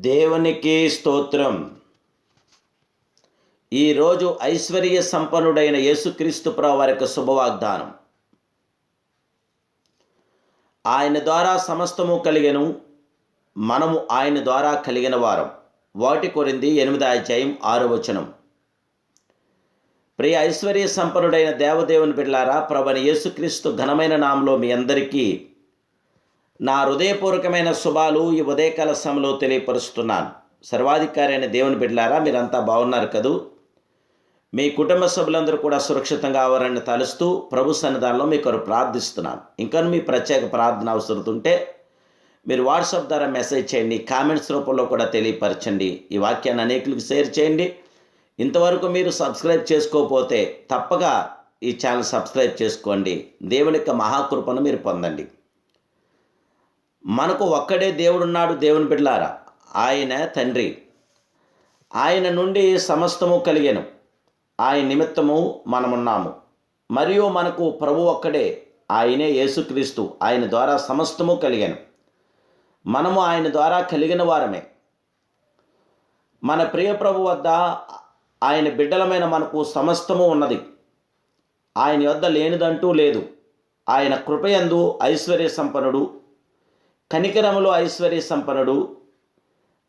దేవునికి స్తోత్రం. ఈరోజు ఐశ్వర్య సంపన్నుడైన యేసుక్రీస్తు ప్రభువు వారి యొక్క శుభవాగ్దానం. ఆయన ద్వారా సమస్తము కలిగెను, మనము ఆయన ద్వారా కలిగిన వారం. 1 కొరింథీ 8:6. ప్రియ ఐశ్వర్య సంపన్నుడైన దేవదేవుని బిడ్డలారా, ప్రభువైన యేసుక్రీస్తు ఘనమైన నామములో మీ అందరికీ నా హృదయపూర్వకమైన శుభాలు ఈ ఉదయకాల సమయంలో తెలియపరుస్తున్నాను. సర్వాధికారి అయిన దేవుని బిడ్డలారా, మీరంతా బాగున్నారు కదూ? మీ కుటుంబ సభ్యులందరూ కూడా సురక్షితంగా అవ్వాలని తలుస్తూ ప్రభు సన్నిధానంలో మీ కొరకు ప్రార్థిస్తున్నాను. ఇంకా మీ ప్రత్యేక ప్రార్థన అవసరం ఉంటే మీరు వాట్సాప్ ద్వారా మెసేజ్ చేయండి, కామెంట్స్ రూపంలో కూడా తెలియపరచండి. ఈ వాక్యాన్ని అనేకులకు షేర్ చేయండి. ఇంతవరకు మీరు సబ్స్క్రైబ్ చేసుకోకపోతే తప్పక ఈ ఛానల్ సబ్స్క్రైబ్ చేసుకోండి. దేవుని యొక్క మహాకృపను మీరు పొందండి. మనకు ఒక్కడే దేవుడున్నాడు. దేవుని బిడ్డలారా, ఆయన తండ్రి. ఆయన నుండి సమస్తము కలిగెను, ఆయన నిమిత్తము మనమున్నాము. మరియు మనకు ప్రభు ఒక్కడే, ఆయనే యేసుక్రీస్తు. ఆయన ద్వారా సమస్తము కలిగెను, మనము ఆయన ద్వారా కలిగిన వారమే. మన ప్రియ ప్రభు వద్ద ఆయన బిడ్డలమైన మనకు సమస్తము ఉన్నది. ఆయన వద్ద లేనిదంటూ లేదు. ఆయన కృపయందు ఐశ్వర్య సంపన్నుడు, కనికరములో ఐశ్వర్య సంపన్నుడు,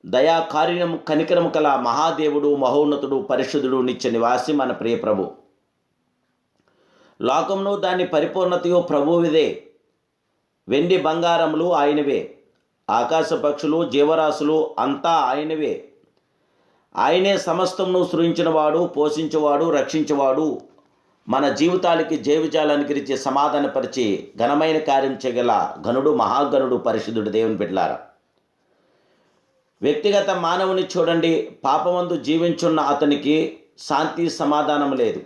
దయాకార్యము కనికరము కల మహాదేవుడు, మహోన్నతుడు, పరిశుద్ధుడు, నిత్య నివాసి మన ప్రియ ప్రభు. లోకమును దాని పరిపూర్ణతయు ప్రభువిదే. వెండి బంగారములు ఆయనవే. ఆకాశ పక్షులు, జీవరాశులు అంతా ఆయనవే. ఆయనే సమస్తమును సృజించినవాడు, పోషించేవాడు, రక్షించేవాడు. మన జీవితాలకి జైవిజాలానికి ఇచ్చే సమాధానపరిచి ఘనమైన కార్యం చేయగల ఘనుడు, మహాగణుడు, పరిశుద్ధుడు దేవుని బిడ్డలారా. వ్యక్తిగత మానవుని చూడండి. పాపమందు జీవించున్న అతనికి శాంతి, సమాధానం లేదు,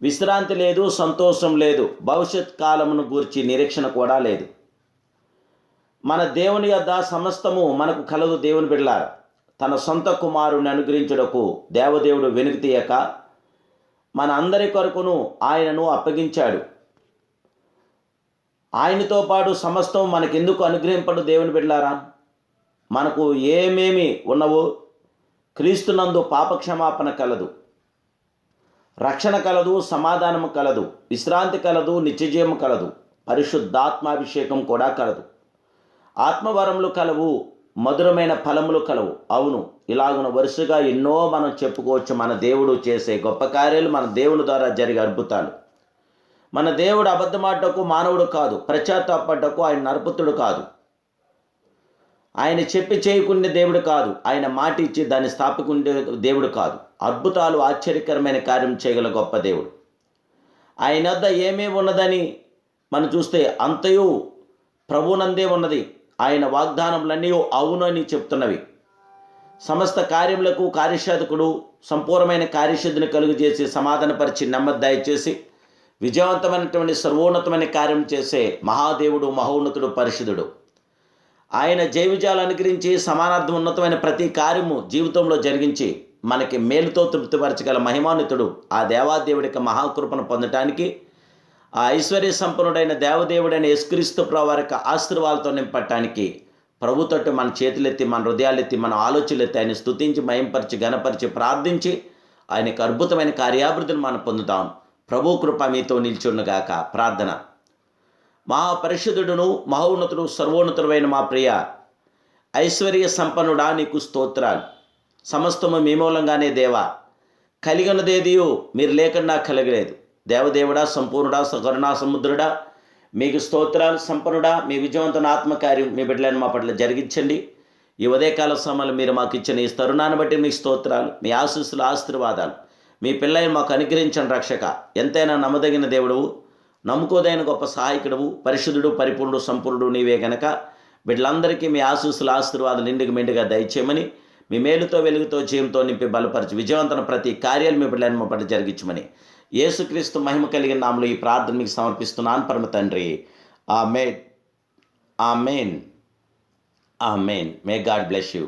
విశ్రాంతి లేదు, సంతోషం లేదు, భవిష్యత్ కాలమును గూర్చి నిరీక్షణ కూడా లేదు. మన దేవుని యొద్ద సమస్తము మనకు కలదు. దేవుని బిడ్డలారా, తన సొంత కుమారుని అనుగ్రహించుటకు దేవదేవుడు వెనుక తీయక మన అందరి కొరకును ఆయనను అప్పగించాడు. ఆయనతో పాటు సమస్తం మనకెందుకు అనుగ్రహింపడు? దేవుని బిడ్డలారా, మనకు ఏమేమి ఉన్నవో క్రీస్తునందు పాపక్షమాపణ కలదు, రక్షణ కలదు, సమాధానము కలదు, విశ్రాంతి కలదు, నిత్యజీవము కలదు, పరిశుద్ధాత్మాభిషేకం కూడా కలదు, ఆత్మవరములు కలవు, మధురమైన ఫలములు కలవు. అవును, ఇలాగున వరుసగా ఎన్నో మనం చెప్పుకోవచ్చు. మన దేవుడు చేసే గొప్ప కార్యాలు, మన దేవుని ద్వారా జరిగే అద్భుతాలు. మన దేవుడు అబద్ధమాటకు మానవుడు కాదు, పశ్చాత్తాపడ్డకు ఆయన నరపుతుడు కాదు. ఆయన చెప్పి చేయకుండే దేవుడు కాదు, ఆయన మాట ఇచ్చి దాన్ని స్థాపికుండే దేవుడు కాదు. అద్భుతాలు, ఆశ్చర్యకరమైన కార్యం చేయగల గొప్ప దేవుడు. ఆయన వద్ద ఏమేమి ఉన్నదని మనం చూస్తే అంతయు ప్రభునందే ఉన్నది. ఆయన వాగ్దానములన్నీ అవును అని చెప్తున్నవి. సమస్త కార్యములకు కార్యసాధకుడు, సంపూర్ణమైన కార్యసిద్ధిని కలుగు చేసి సమాధానపరిచి నెమ్మది దయచేసి విజయవంతమైనటువంటి సర్వోన్నతమైన కార్యం చేసే మహాదేవుడు, మహోన్నతుడు, పరిశుద్ధుడు. ఆయన జైవిజాలు అనుగ్రహించి సమానార్థం ఉన్నతమైన ప్రతి కార్యము జీవితంలో జరిగించి మనకి మేలుతో తృప్తిపరచగల మహిమాన్వితుడు. ఆ దేవాదేవుడికి మహాకృపను పొందటానికి, ఆ ఐశ్వర్య సంపన్నుడైన దేవదేవుడైన యేసుక్రీస్తు ప్రభువు వారి యొక్క ఆశీర్వాదాలతో నింపటానికి ప్రభుతోటి మన చేతులెత్తి, మన హృదయాలెత్తి, మన ఆలోచనలెత్తి ఆయన స్తుతించి, మహింపరిచి, ఘనపరిచి, ప్రార్థించి ఆయనకు అద్భుతమైన కార్యాభివృద్ధిని మనం పొందుతాం. ప్రభు కృప మీతో నిల్చుండుగాక. ప్రార్థన. మహాపరిశుద్ధుడును, మహోన్నతుడు, సర్వోన్నతుడైన మా ప్రియ ఐశ్వర్య సంపన్నుడా, నీకు స్తోత్రాలు. సమస్తము మీ మూలంగానే దేవా. కలిగినదేదియు మీరు లేకుండా కలగలేదు. దేవదేవుడా, సంపూర్ణుడా, కరుణా సముద్రుడా, మీకు స్తోత్రాలు. సంపన్నుడా, మీ విజయవంతమైన ఆత్మకార్యం మీ బిడ్డలను మా పట్ల జరిగించండి. ఈ ఉదయకాల సమయంలో మీరు మాకు ఇచ్చిన ఈ తరుణాన్ని బట్టి మీకు స్తోత్రాలు. మీ ఆశీస్సులు, ఆశీర్వాదాలు మీ పిల్లల్ని మాకు అనుగ్రహించండి. రక్షక, ఎంతైనా నమ్మదగిన దేవుడువు, నమ్ముకోదైన గొప్ప సహాయకుడువు, పరిశుద్ధుడు, పరిపూర్ణుడు, సంపూర్ణుడు నీవే గనక బిడ్డలందరికీ మీ ఆశీస్సులు, ఆశీర్వాదాలు నిండుగా మెండుగా దయచేయమని, మీ మేలుతో, వెలుగుతో, జీవంతో నింపి బలపరిచి విజయవంతమైన ప్రతి కార్యాలు మీ బిడ్డలను మా పట్ల జరిగించమని యేసుక్రీస్తు మహిమ కలిగిన నామములో ఈ ప్రార్థన మీకు సమర్పిస్తున్నాను పరమ తండ్రి. ఆమేన్, ఆమేన్, ఆమేన్. May God bless you.